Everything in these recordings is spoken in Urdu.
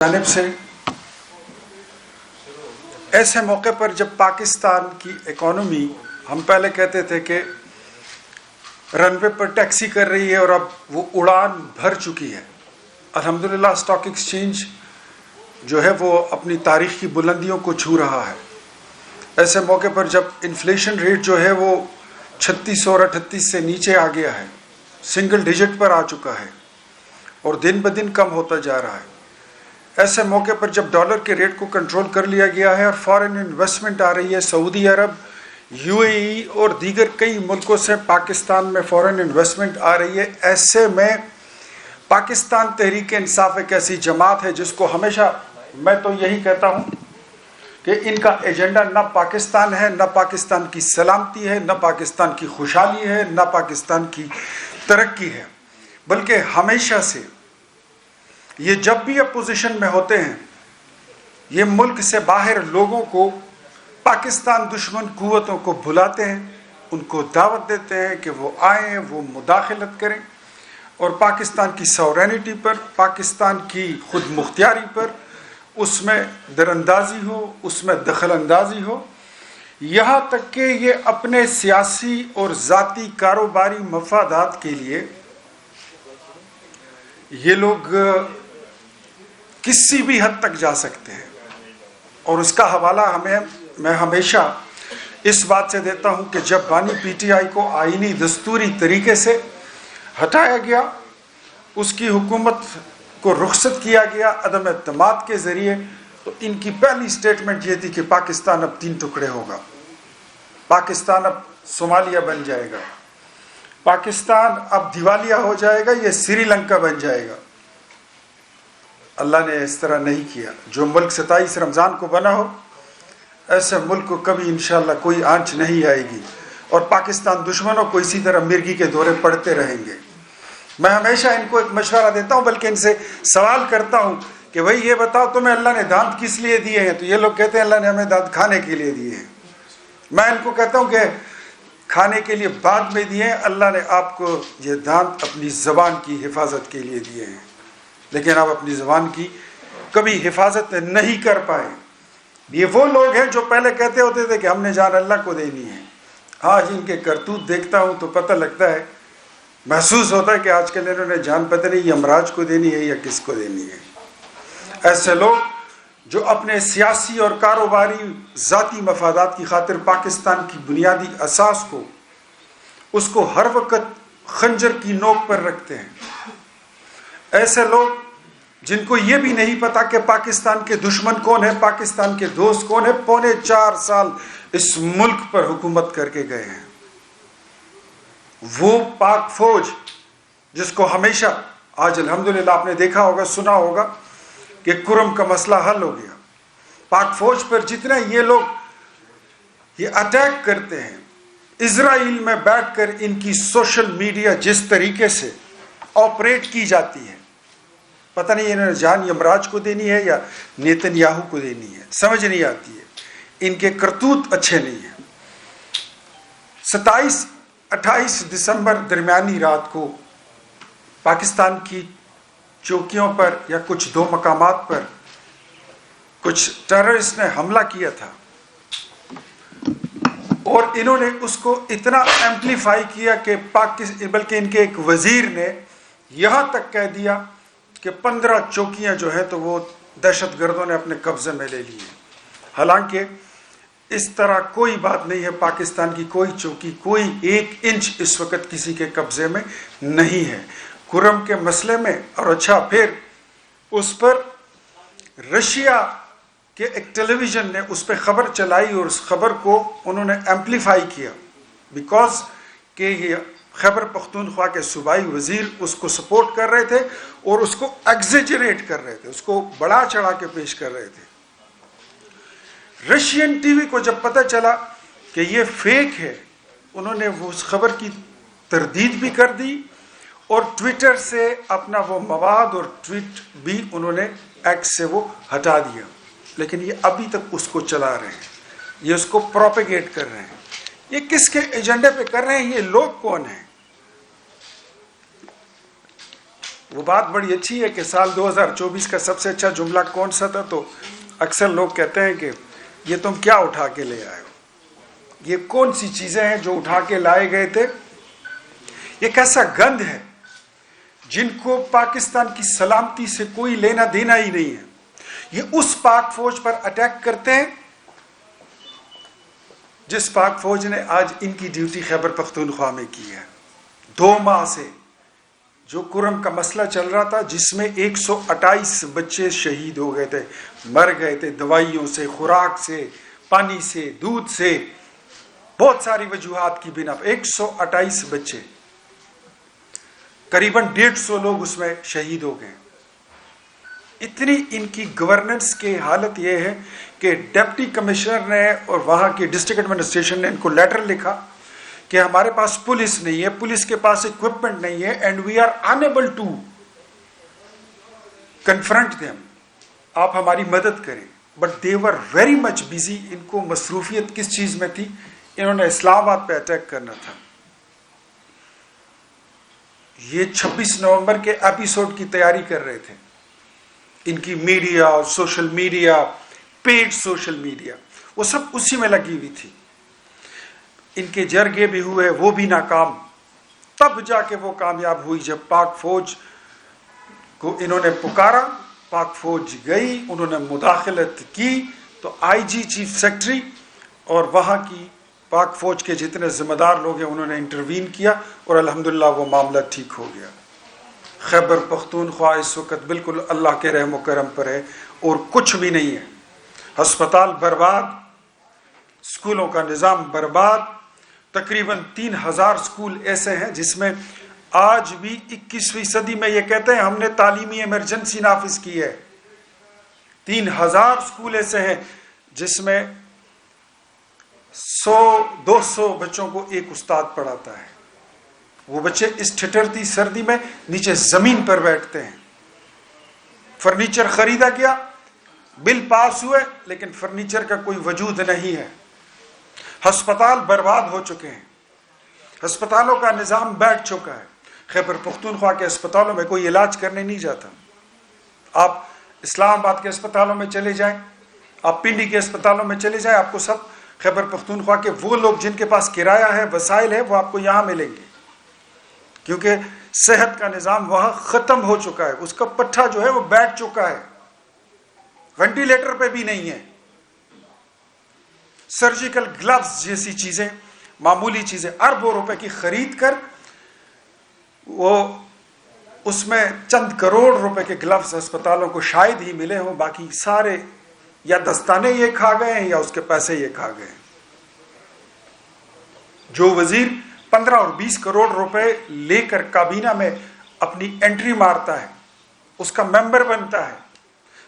جانب سے ایسے موقع پر جب پاکستان کی اکانومی ہم پہلے کہتے تھے کہ رن وے پر ٹیکسی کر رہی ہے اور اب وہ اڑان بھر چکی ہے، الحمدللہ اسٹاک ایکسچینج جو ہے وہ اپنی تاریخ کی بلندیوں کو چھو رہا ہے۔ ایسے موقع پر جب انفلیشن ریٹ جو ہے وہ 36 اور 38 سے نیچے آ گیا ہے، سنگل ڈیجٹ پر آ چکا ہے اور دن بدن کم ہوتا جا رہا ہے، ایسے موقع پر جب ڈالر کے ریٹ کو کنٹرول کر لیا گیا ہے اور فارن انویسٹمنٹ آ رہی ہے، سعودی عرب، یو اے ای اور دیگر کئی ملکوں سے پاکستان میں فارن انویسٹمنٹ آ رہی ہے، ایسے میں پاکستان تحریک انصاف ایک ایسی جماعت ہے جس کو ہمیشہ میں تو یہی کہتا ہوں کہ ان کا ایجنڈا نہ پاکستان ہے، نہ پاکستان کی سلامتی ہے، نہ پاکستان کی خوشحالی ہے، نہ پاکستان کی ترقی ہے، بلکہ ہمیشہ سے یہ جب بھی اپوزیشن میں ہوتے ہیں یہ ملک سے باہر لوگوں کو، پاکستان دشمن قوتوں کو بلاتے ہیں، ان کو دعوت دیتے ہیں کہ وہ آئیں، وہ مداخلت کریں اور پاکستان کی سورینٹی پر، پاکستان کی خود مختاری پر اس میں دراندازی ہو، اس میں دخل اندازی ہو، یہاں تک کہ یہ اپنے سیاسی اور ذاتی کاروباری مفادات کے لیے یہ لوگ کسی بھی حد تک جا سکتے ہیں۔ اور اس کا حوالہ میں ہمیشہ اس بات سے دیتا ہوں کہ جب بانی پی ٹی آئی کو آئینی دستوری طریقے سے ہٹایا گیا، اس کی حکومت کو رخصت کیا گیا عدم اعتماد کے ذریعے، تو ان کی پہلی سٹیٹمنٹ یہ تھی کہ پاکستان اب 3 ٹکڑے ہوگا، پاکستان اب صومالیہ بن جائے گا، پاکستان اب دیوالیہ ہو جائے گا، یہ سری لنکا بن جائے گا۔ اللہ نے اس طرح نہیں کیا۔ جو ملک 27 رمضان کو بنا ہو، ایسے ملک کو کبھی انشاءاللہ کوئی آنچ نہیں آئے گی اور پاکستان دشمنوں کو اسی طرح مرغی کے دورے پڑتے رہیں گے۔ میں ہمیشہ ان کو ایک مشورہ دیتا ہوں، بلکہ ان سے سوال کرتا ہوں کہ بھئی یہ بتاؤ تمہیں اللہ نے دانت کس لیے دیے ہیں؟ تو یہ لوگ کہتے ہیں اللہ نے ہمیں دانت کھانے کے لیے دیے ہیں۔ میں ان کو کہتا ہوں کہ کھانے کے لیے بعد میں دیے ہیں، اللہ نے آپ کو یہ دانت اپنی زبان کی حفاظت کے لیے دیے ہیں، لیکن آپ اپنی زبان کی کبھی حفاظت نہیں کر پائے۔ یہ وہ لوگ ہیں جو پہلے کہتے ہوتے تھے کہ ہم نے جان اللہ کو دینی ہے، آج ان کے کرتوت دیکھتا ہوں تو پتہ لگتا ہے، محسوس ہوتا ہے کہ آج کل انہوں نے جان پتہ نہیں یمراج کو دینی ہے یا کس کو دینی ہے۔ ایسے لوگ جو اپنے سیاسی اور کاروباری ذاتی مفادات کی خاطر پاکستان کی بنیادی اساس کو، اس کو ہر وقت خنجر کی نوک پر رکھتے ہیں، ایسے لوگ جن کو یہ بھی نہیں پتا کہ پاکستان کے دشمن کون ہے، پاکستان کے دوست کون ہے، 4.25 سال اس ملک پر حکومت کر کے گئے ہیں۔ وہ پاک فوج جس کو ہمیشہ، آج الحمدللہ آپ نے دیکھا ہوگا، سنا ہوگا کہ کرم کا مسئلہ حل ہو گیا، پاک فوج پر جتنے یہ لوگ یہ اٹیک کرتے ہیں، اسرائیل میں بیٹھ کر ان کی سوشل میڈیا جس طریقے سے آپریٹ کی جاتی ہے، پتہ نہیں انہوں نے جان یمراج کو دینی ہے یا نیتن یاہو کو دینی ہے، سمجھ نہیں آتی ہے، ان کے کرتوت اچھے نہیں ہیں۔ 27-28 دسمبر درمیانی رات کو پاکستان کی چوکیوں پر یا کچھ 2 مقامات پر کچھ ٹیررسٹ نے حملہ کیا تھا اور انہوں نے اس کو اتنا ایمپلیفائی کیا کہ بلکہ ان کے ایک وزیر نے یہاں تک کہہ دیا کہ 15 چوکیاں جو ہیں تو وہ دہشت گردوں نے اپنے قبضے میں لے لی ہیں۔ حالانکہ اس طرح کوئی بات نہیں ہے، پاکستان کی کوئی چوکی، کوئی 1 انچ اس وقت کسی کے قبضے میں نہیں ہے۔ کرم کے مسئلے میں، اور اچھا پھر اس پر رشیا کہ ایک ٹیلی ویژن نے اس پہ خبر چلائی اور اس خبر کو انہوں نے ایمپلیفائی کیا، بیکاز کہ یہ خیبر پختونخوا کے صوبائی وزیر اس کو سپورٹ کر رہے تھے اور اس کو ایگزیجریٹ کر رہے تھے، اس کو بڑا چڑھا کے پیش کر رہے تھے۔ رشین ٹی وی کو جب پتہ چلا کہ یہ فیک ہے، انہوں نے اس خبر کی تردید بھی کر دی اور ٹویٹر سے اپنا وہ مواد اور ٹویٹ بھی انہوں نے ایکس سے وہ ہٹا دیا، لیکن یہ ابھی تک اس کو چلا رہے ہیں، یہ اس کو پروپیگیٹ کر رہے ہیں۔ یہ کس کے ایجنڈے پہ کر رہے ہیں؟ یہ لوگ کون ہیں؟ وہ بات بڑی اچھی ہے کہ سال 2024 کا سب سے اچھا جملہ کون سا تھا، تو اکثر لوگ کہتے ہیں کہ یہ تم کیا اٹھا کے لے آئے ہو، یہ کون سی چیزیں ہیں جو اٹھا کے لائے گئے تھے، یہ کیسا گند ہے جن کو پاکستان کی سلامتی سے کوئی لینا دینا ہی نہیں ہے. یہ اس پاک فوج پر اٹیک کرتے ہیں جس پاک فوج نے آج ان کی ڈیوٹی خیبر پختونخوا میں کی ہے. 2 ماہ سے جو کرم کا مسئلہ چل رہا تھا، جس میں 128 بچے شہید ہو گئے تھے، مر گئے تھے دوائیوں سے، خوراک سے، پانی سے، دودھ سے، بہت ساری وجوہات کی بنا پر 128 بچے، قریباً 150 لوگ اس میں شہید ہو گئے. اتنی ان کی گورننس کی حالت یہ ہے کہ ڈپٹی کمشنر نے اور وہاں کی ڈسٹرکٹ ایڈمنسٹریشن نے ان کو لیٹر لکھا کہ ہمارے پاس پولیس نہیں ہے، پولیس کے پاس اکوپمنٹ نہیں ہے، and we are unable to confront them, آپ ہماری مدد کریں. But they are very much busy. ان کو مصروفیت کس چیز میں تھی؟ انہوں نے اسلام آباد پہ اٹیک کرنا تھا. یہ 26 نومبر کے ایپیسوڈ کی تیاری کر رہے تھے. ان کی میڈیا اور social media, paid social media, وہ سب اسی میں لگی ہوئی تھی. ان کے جرگے بھی ہوئے، وہ بھی ناکام. تب جا کے وہ کامیاب ہوئی جب پاک فوج کو انہوں نے پکارا، پاک فوج گئی، انہوں نے مداخلت کی، تو آئی جی، چیف سیکرٹری اور وہاں کی پاک فوج کے جتنے ذمہ دار لوگ ہیں انہوں نے انٹروین کیا اور الحمدللہ وہ معاملہ ٹھیک ہو گیا. خیبر پختونخوا اس وقت بالکل اللہ کے رحم و کرم پر ہے اور کچھ بھی نہیں ہے. ہسپتال برباد، اسکولوں کا نظام برباد. تقریباً 3000 اسکول ایسے ہیں جس میں آج بھی 21ویں صدی میں یہ کہتے ہیں ہم نے تعلیمی ایمرجنسی نافذ کی ہے. 3000 اسکول ایسے ہیں جس میں 100-200 بچوں کو ایک استاد پڑھاتا ہے. وہ بچے اس ٹھٹرتی سردی میں نیچے زمین پر بیٹھتے ہیں. فرنیچر خریدا گیا، بل پاس ہوئے، لیکن فرنیچر کا کوئی وجود نہیں ہے. ہسپتال برباد ہو چکے ہیں، ہسپتالوں کا نظام بیٹھ چکا ہے. خیبر پختونخوا کے اسپتالوں میں کوئی علاج کرنے نہیں جاتا. آپ اسلام آباد کے اسپتالوں میں چلے جائیں، آپ پنڈی کے اسپتالوں میں چلے جائیں، آپ کو سب خیبر پختونخوا کے وہ لوگ جن کے پاس کرایہ ہے، وسائل ہے، وہ آپ کو یہاں ملیں گے، کیونکہ صحت کا نظام وہاں ختم ہو چکا ہے. اس کا پٹھا جو ہے وہ بیٹھ چکا ہے، وینٹیلیٹر پہ بھی نہیں ہے. سرجیکل گلوز جیسی چیزیں، معمولی چیزیں اربوں روپے کی خرید کر وہ اس میں چند کروڑ روپے کے گلوز اسپتالوں کو شاید ہی ملے ہوں، باقی سارے یا دستانے یہ کھا گئے ہیں یا اس کے پیسے یہ کھا گئے ہیں. جو وزیر 15 اور 20 کروڑ روپے لے کر کابینہ میں اپنی انٹری مارتا ہے، اس کا ممبر بنتا ہے،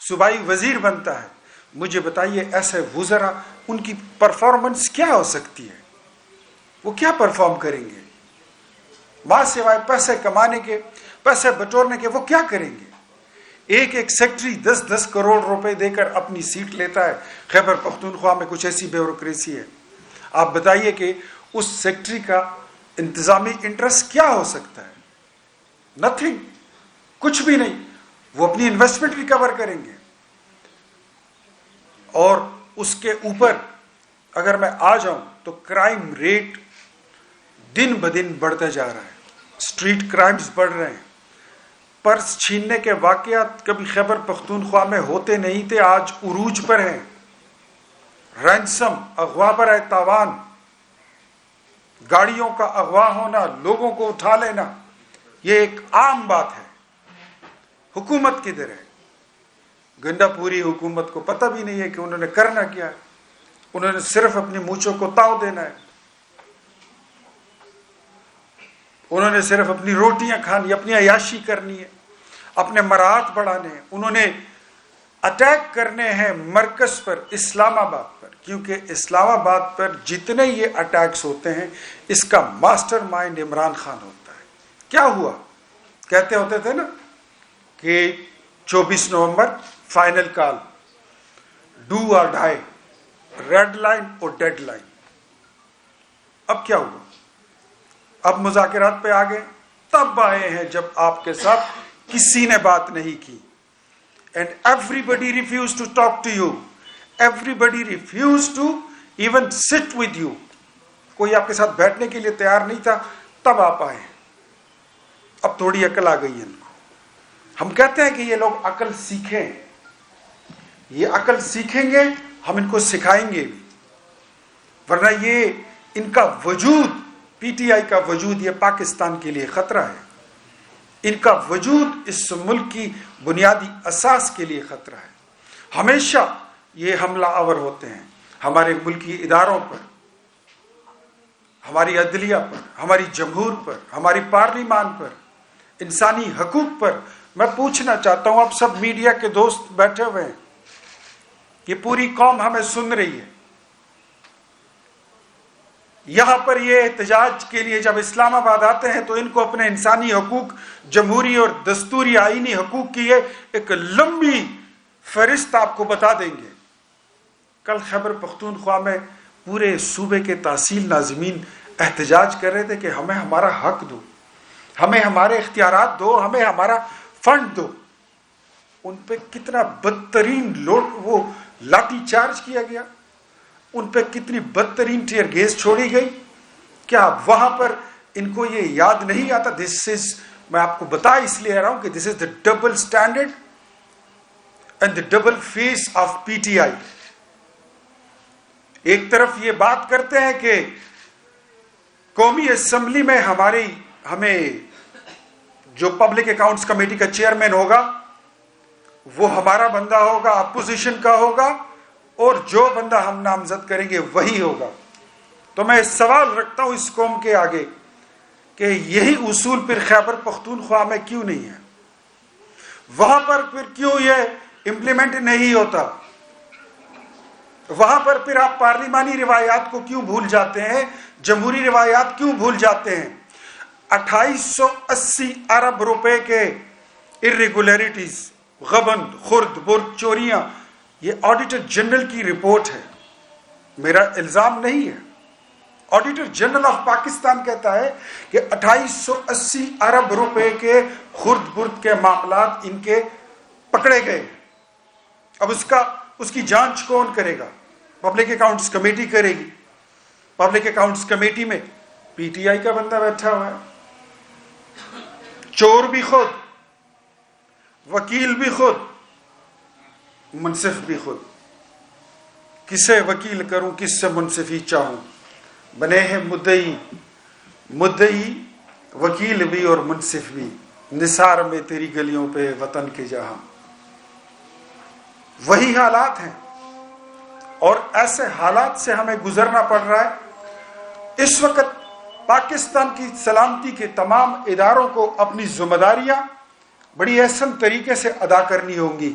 صوبائی وزیر بنتا ہے، مجھے بتائیے ایسے وزراء ان کی پرفارمنس کیا ہو سکتی ہے؟ وہ کیا پرفارم کریں گے؟ ماں سوائے پیسے کمانے کے، پیسے بٹورنے کے، وہ کیا کریں گے؟ ایک سیکٹری 10-10 کروڑ روپے دے کر اپنی سیٹ لیتا ہے. خیبر پختونخوا میں کچھ ایسی بیوروکریسی ہے. آپ بتائیے کہ اس سیکٹری کا انتظامی انٹرسٹ کیا ہو سکتا ہے؟ نتھنگ، کچھ بھی نہیں. وہ اپنی انویسٹمنٹ ریکور کریں گے. اور اس کے اوپر اگر میں آ جاؤں تو کرائم ریٹ دن بدن بڑھتا جا رہا ہے. اسٹریٹ کرائمز بڑھ رہے ہیں. پرس چھیننے کے واقعات کبھی خیبر پختونخوا میں ہوتے نہیں تھے، آج عروج پر ہیں. رینسم، اغوا برائے تاوان، گاڑیوں کا اغوا ہونا، لوگوں کو اٹھا لینا، یہ ایک عام بات ہے. حکومت کدھر ہے؟ گنڈا پوری حکومت کو پتہ بھی نہیں ہے کہ انہوں نے کرنا کیا ہے. انہوں نے صرف اپنی مونچھوں کو تاؤ دینا ہے. انہوں نے صرف اپنی روٹیاں کھانی، اپنی عیاشی کرنی ہے، اپنے مراعات بڑھانے ہیں. انہوں نے اٹیک کرنے ہیں مرکز پر، اسلام آباد پر، کیونکہ اسلام آباد پر جتنے یہ اٹیکس ہوتے ہیں اس کا ماسٹر مائنڈ عمران خان ہوتا ہے. کیا ہوا؟ کہتے ہوتے تھے نا کہ 24 نومبر فائنل کال، ڈو اور ڈائی، ریڈ لائن اور ڈیڈ لائن. اب کیا ہوا؟ اب مذاکرات پہ آ گئے. تب آئے ہیں جب آپ کے ساتھ کسی نے بات نہیں کی. And everybody refused to talk to you. Everybody refused to even sit with you. کوئی آپ کے ساتھ بیٹھنے کے لیے تیار نہیں تھا. تب آپ آئے. اب تھوڑی عقل آ گئی ہے ان کو. ہم کہتے ہیں کہ یہ لوگ عقل سیکھیں. یہ عقل سیکھیں گے, ہم ان کو سکھائیں گے بھی. ورنہ یہ ان کا وجود, پی ٹی آئی کا وجود, یہ پاکستان کے لیے خطرہ ہے. ان کا وجود اس ملک کی بنیادی اساس کے لیے خطرہ ہے. ہمیشہ یہ حملہ آور ہوتے ہیں ہمارے ملکی اداروں پر, ہماری عدلیہ پر, ہماری جمہور پر, ہماری پارلیمان پر, انسانی حقوق پر. میں پوچھنا چاہتا ہوں, اب سب میڈیا کے دوست بیٹھے ہوئے ہیں, یہ پوری قوم ہمیں سن رہی ہے. یہاں پر یہ احتجاج کے لیے جب اسلام آباد آتے ہیں تو ان کو اپنے انسانی حقوق, جمہوری اور دستوری آئینی حقوق کی ایک لمبی فہرست آپ کو بتا دیں گے. کل خیبر پختونخوا میں پورے صوبے کے تحصیل ناظمین احتجاج کر رہے تھے کہ ہمیں ہمارا حق دو, ہمیں ہمارے اختیارات دو, ہمیں ہمارا فنڈ دو. ان پہ کتنا بدترین وہ لاٹھی چارج کیا گیا, ان پہ کتنی بدترین ٹیئر گیس چھوڑی گئی. کیا وہاں پر ان کو یہ یاد نہیں آتا؟ میں آپ کو بتا اس لیے رہا ہوں کہ this is the double standard and the double face of P T I. ایک طرف یہ بات کرتے ہیں کہ قومی اسمبلی میں ہمیں جو پبلک اکاؤنٹس کمیٹی کا چیئرمین ہوگا وہ ہمارا بندہ ہوگا, اپوزیشن کا ہوگا, اور جو بندہ ہم نامزد کریں گے وہی ہوگا. تو میں سوال رکھتا ہوں اس قوم کے آگے کہ یہی اصول پھر خیبر پختونخوا میں کیوں نہیں ہے؟ وہاں پر پھر کیوں یہ امپلیمنٹ نہیں ہوتا؟ وہاں پر پھر آپ پارلیمانی روایات کو کیوں بھول جاتے ہیں, جمہوری روایات کیوں بھول جاتے ہیں؟ 2880 ارب روپے کے irregularities, غبن, خرد برد, چوریاں, یہ آڈیٹر جنرل کی رپورٹ ہے, میرا الزام نہیں ہے. آڈیٹر جنرل آف پاکستان کہتا ہے کہ 2880 ارب روپے کے خرد برد کے معاملات ان کے پکڑے گئے. اب اس کی جانچ کون کرے گا؟ پبلک اکاؤنٹس کمیٹی کرے گی. پبلک اکاؤنٹس کمیٹی میں پی ٹی آئی کا بندہ بیٹھا ہوا ہے, چور بھی خود, وکیل بھی خود, منصف بھی خود. کسے وکیل کروں, کس سے منصفی چاہوں؟ بنے ہیں مدعی وکیل بھی اور منصف بھی, نثار میں تیری گلیوں پہ وطن کے جہاں. وہی حالات ہیں اور ایسے حالات سے ہمیں گزرنا پڑ رہا ہے. اس وقت پاکستان کی سلامتی کے تمام اداروں کو اپنی ذمہ داریاں بڑی احسن طریقے سے ادا کرنی ہوں گی.